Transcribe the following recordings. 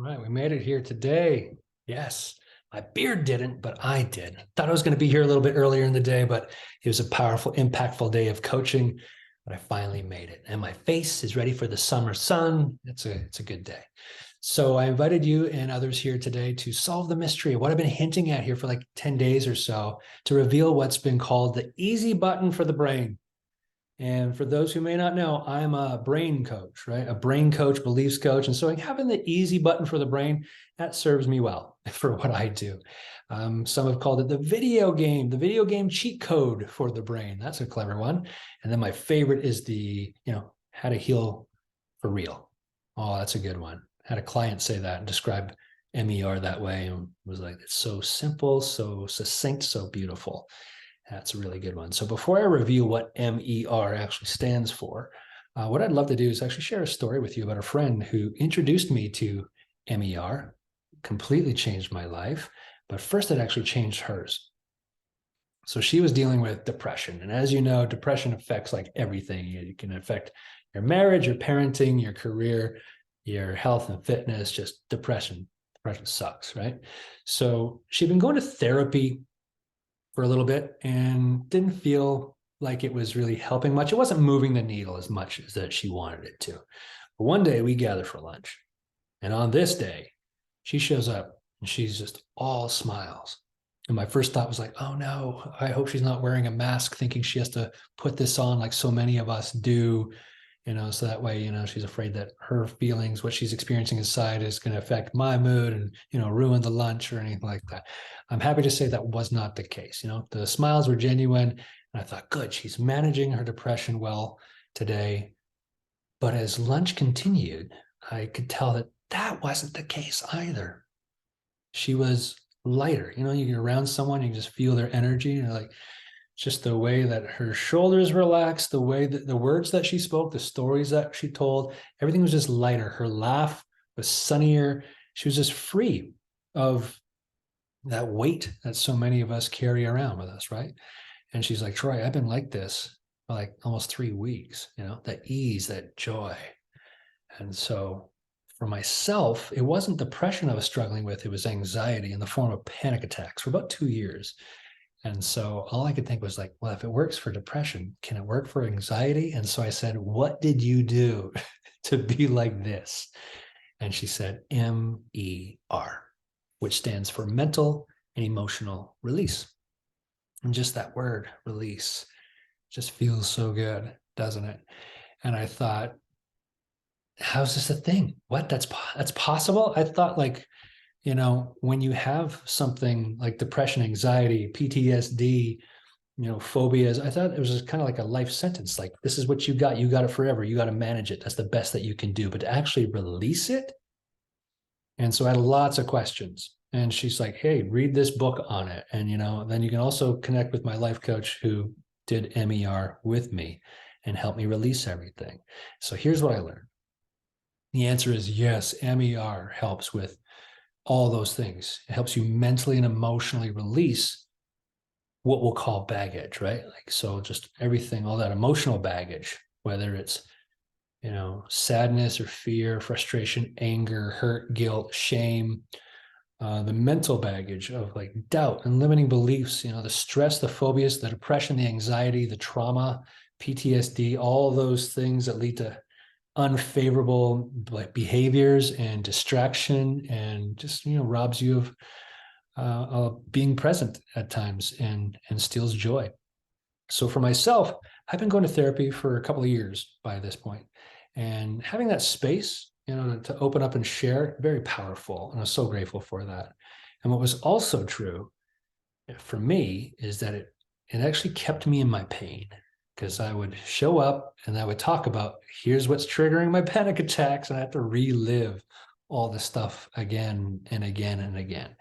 All right, we made it here today. Yes, my beard didn't, but I did. Thought I was going to be here a little bit earlier in the day, but it was a powerful, impactful day of coaching. But I finally made it, and my face is ready for the summer sun. It's a good day. So I invited you and others here today to solve the mystery of what I've been hinting at here for like 10 days or so, to reveal what's been called the easy button for the brain. And for those who may not know, I'm a brain coach, right? A brain coach, beliefs coach. And so having the easy button for the brain, that serves me well for what I do. Some have called it the video game cheat code for the brain. That's a clever one. And then my favorite is the, how to heal for real. Oh, that's a good one. Had a client say that and describe M.E.R that way, and was like, it's so simple, so succinct, so beautiful. That's a really good one. So before I review what M.E.R actually stands for, what I'd love to do is actually share a story with you about a friend who introduced me to M.E.R, completely changed my life, but first it actually changed hers. So she was dealing with depression. And as you know, depression affects like everything. It can affect your marriage, your parenting, your career, your health and fitness, just depression. Depression sucks, right? So she'd been going to therapy for a little bit and didn't feel like it was really helping much. It wasn't moving the needle as much as that she wanted it to. But one day we gather for lunch. And on this day, she shows up and she's just all smiles. And my first thought was like, oh no, I hope she's not wearing a mask, thinking she has to put this on like so many of us do, so that way, she's afraid that her feelings, what she's experiencing inside is going to affect my mood and, ruin the lunch or anything like that. I'm happy to say that was not the case. The smiles were genuine. And I thought, good, she's managing her depression well today. But as lunch continued, I could tell that that wasn't the case either. She was lighter. You get around someone, you can just feel their energy. And like, just the way that her shoulders relaxed, the way that the words that she spoke, the stories that she told, everything was just lighter. Her laugh was sunnier. She was just free of that weight that so many of us carry around with us, right? And she's like, Troy, I've been like this for like almost 3 weeks, that ease, that joy. And so for myself, it wasn't depression I was struggling with. It was anxiety in the form of panic attacks for about 2 years. And so all I could think was like, well, if it works for depression, can it work for anxiety? And so I said, what did you do to be like this? And she said, M.E.R, which stands for mental and emotional release. And just that word, release, just feels so good, doesn't it? And I thought, how's this a thing? What? That's possible? I thought like, when you have something like depression, anxiety, PTSD, phobias, I thought it was just kind of like a life sentence. Like, this is what you got it forever. You got to manage it. That's the best that you can do. But to actually release it. And so I had lots of questions. And she's like, hey, read this book on it. And, then you can also connect with my life coach who did M.E.R with me and helped me release everything. So here's what I learned. The answer is yes, M.E.R helps with all those things. It helps you mentally and emotionally release what we'll call baggage, right? Like, so just everything, all that emotional baggage, whether it's, sadness or fear, frustration, anger, hurt, guilt, shame, the mental baggage of like doubt and limiting beliefs, the stress, the phobias, the depression, the anxiety, the trauma, PTSD, all those things that lead to unfavorable behaviors and distraction, and just robs you of being present at times and steals joy. So for myself, I've been going to therapy for a couple of years by this point, and having that space to open up and share, very powerful, and I'm so grateful for that. And what was also true for me is that it actually kept me in my pain, because I would show up and I would talk about, here's what's triggering my panic attacks, and I have to relive all this stuff again and again and again.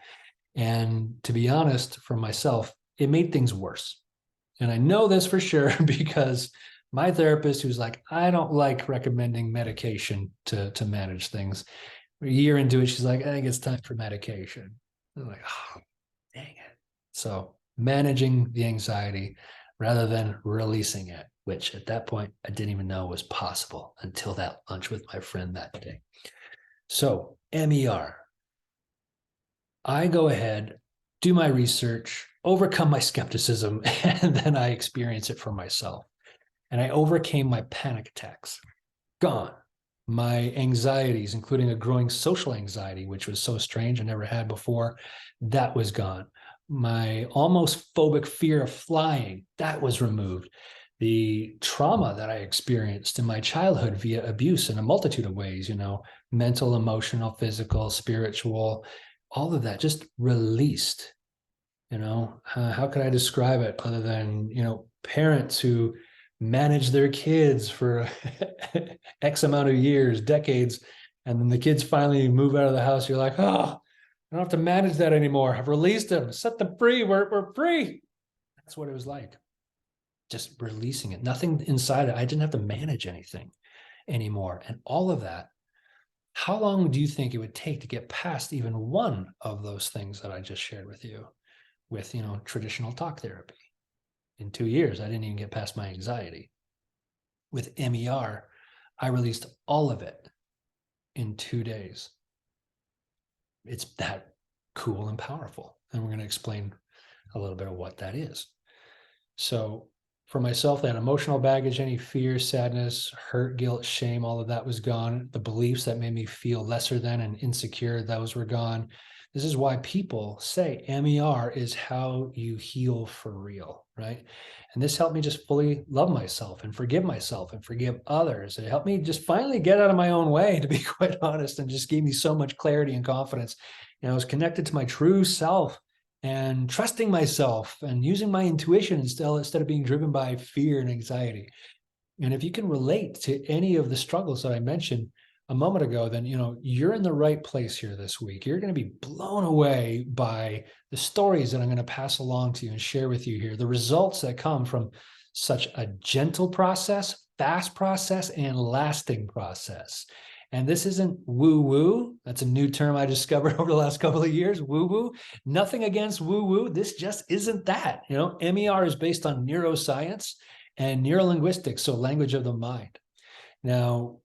And to be honest, for myself, it made things worse. And I know this for sure because my therapist, who's like, I don't like recommending medication to manage things. A year into it, she's like, I think it's time for medication. I'm like, oh, dang it. So managing the anxiety rather than releasing it, which at that point I didn't even know was possible until that lunch with my friend that day. So M.E.R. I go ahead, do my research, overcome my skepticism, and then I experience it for myself. And I overcame my panic attacks. Gone. My anxieties, including a growing social anxiety, which was so strange, I never had before, that was gone. My almost phobic fear of flying, that was removed. The trauma that I experienced in my childhood via abuse in a multitude of ways, mental, emotional, physical, spiritual, all of that just released. How could I describe it other than, parents who manage their kids for X amount of years, decades, and then the kids finally move out of the house. You're like, oh, I don't have to manage that anymore. I've released them, set them free. We're free. That's what it was like. Just releasing it. Nothing inside it. I didn't have to manage anything anymore. And all of that, how long do you think it would take to get past even one of those things that I just shared with you with, traditional talk therapy? In 2 years, I didn't even get past my anxiety. With M.E.R, I released all of it in 2 days. It's that cool and powerful. And we're going to explain a little bit of what that is. So for myself, that emotional baggage, any fear, sadness, hurt, guilt, shame, all of that was gone. The beliefs that made me feel lesser than and insecure, those were gone. This is why people say M.E.R is how you heal for real, right? And this helped me just fully love myself and forgive others. It helped me just finally get out of my own way, to be quite honest, and just gave me so much clarity and confidence. I was connected to my true self and trusting myself and using my intuition instead of being driven by fear and anxiety. And if you can relate to any of the struggles that I mentioned a moment ago, then you're in the right place here this week. You're going to be blown away by the stories that I'm going to pass along to you and share with you here, the results that come from such a gentle process, fast process, and lasting process. And this isn't woo-woo. That's a new term I discovered over the last couple of years, woo-woo. Nothing against woo-woo. This just isn't that. M.E.R is based on neuroscience and neurolinguistics, so language of the mind. Now,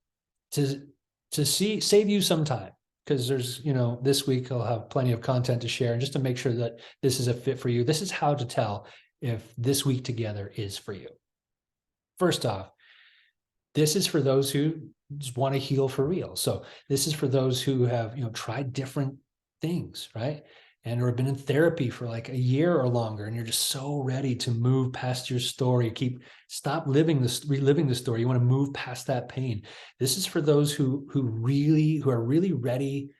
to save you some time, because there's, this week I'll have plenty of content to share, and just to make sure that this is a fit for you, this is how to tell if this week together is for you. First off, this is for those who just want to heal for real. So this is for those who have, tried different things, right? And or have been in therapy for like a year or longer, and you're just so ready to move past your story. Stop reliving the story. You want to move past that pain. This is for those who are really ready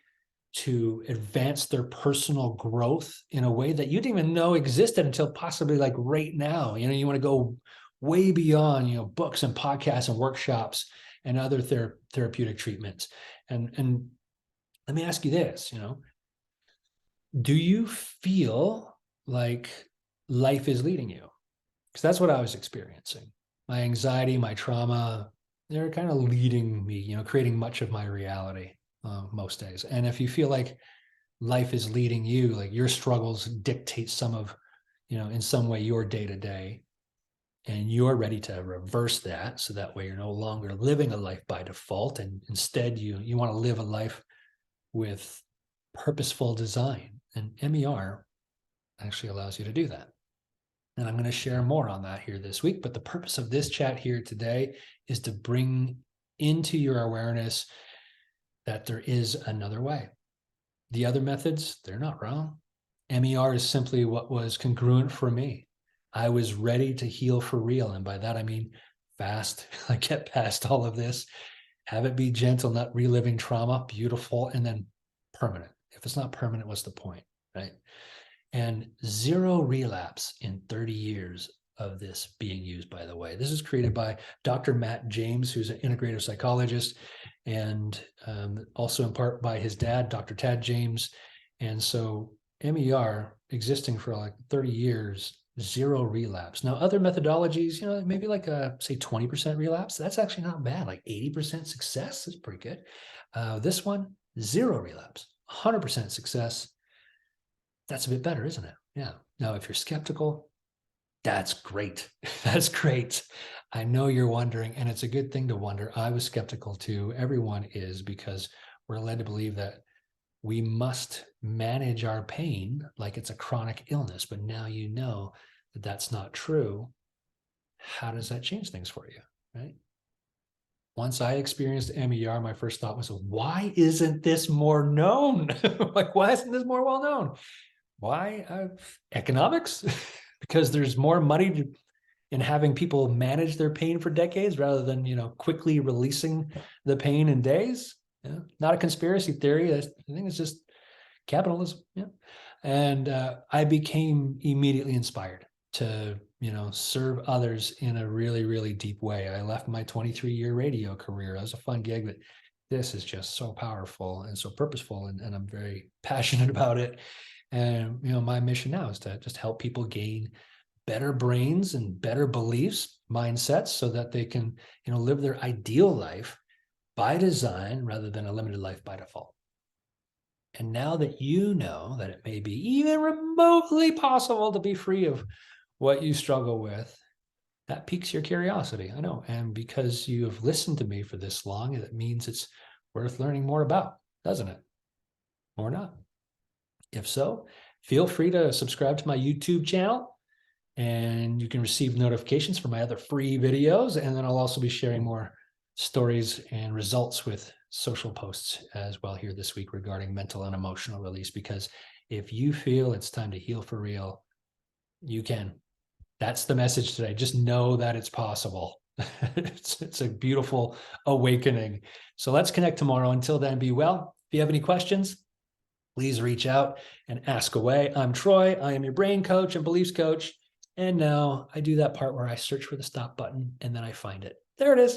to advance their personal growth in a way that you didn't even know existed until possibly like right now. You want to go way beyond, books and podcasts and workshops and other therapeutic treatments. And let me ask you this, do you feel like life is leading you? Because that's what I was experiencing. My anxiety, my trauma, they're kind of leading me, creating much of my reality most days. And if you feel like life is leading you, like your struggles dictate some of, in some way your day to day, and you're ready to reverse that, so that way you're no longer living a life by default, and instead you want to live a life with purposeful design. And M.E.R actually allows you to do that. And I'm going to share more on that here this week. But the purpose of this chat here today is to bring into your awareness that there is another way. The other methods, they're not wrong. M.E.R is simply what was congruent for me. I was ready to heal for real. And by that, I mean fast, like get past all of this, have it be gentle, not reliving trauma, beautiful, and then permanent. If it's not permanent, what's the point, right? And 0 relapse in 30 years of this being used, by the way. This is created by Dr. Matt James, who's an integrative psychologist, and also in part by his dad, Dr. Tad James. And so M.E.R existing for like 30 years, 0 relapse. Now, other methodologies, maybe like say 20% relapse. That's actually not bad. Like 80% success is pretty good. This one, 0 relapse, 100% success. That's a bit better, isn't it? Yeah. Now, if you're skeptical, that's great. That's great. I know you're wondering, and it's a good thing to wonder. I was skeptical too. Everyone is, because we're led to believe that we must manage our pain like it's a chronic illness. But now you know that that's not true. How does that change things for you, right? Once I experienced M.E.R, my first thought was, why isn't this more known? Like, why isn't this more well known? Why? Economics? Because there's more money in having people manage their pain for decades rather than, quickly releasing the pain in days. Yeah. Not a conspiracy theory. I think it's just capitalism. Yeah. And I became immediately inspired to, serve others in a really, really deep way. I left my 23-year radio career. That was a fun gig, but this is just so powerful and so purposeful, and I'm very passionate about it. And, my mission now is to just help people gain better brains and better beliefs, mindsets, so that they can, live their ideal life by design rather than a limited life by default. And now that you know that it may be even remotely possible to be free of what you struggle with, that piques your curiosity. I know. And because you have listened to me for this long, it means it's worth learning more about, doesn't it? Or not? If so, feel free to subscribe to my YouTube channel, and you can receive notifications for my other free videos. And then I'll also be sharing more stories and results with social posts as well here this week regarding mental and emotional release. Because if you feel it's time to heal for real, you can. That's the message today. Just know that it's possible. It's a beautiful awakening. So let's connect tomorrow. Until then, be well. If you have any questions, please reach out and ask away. I'm Troy. I am your brain coach and beliefs coach. And now I do that part where I search for the stop button and then I find it. There it is.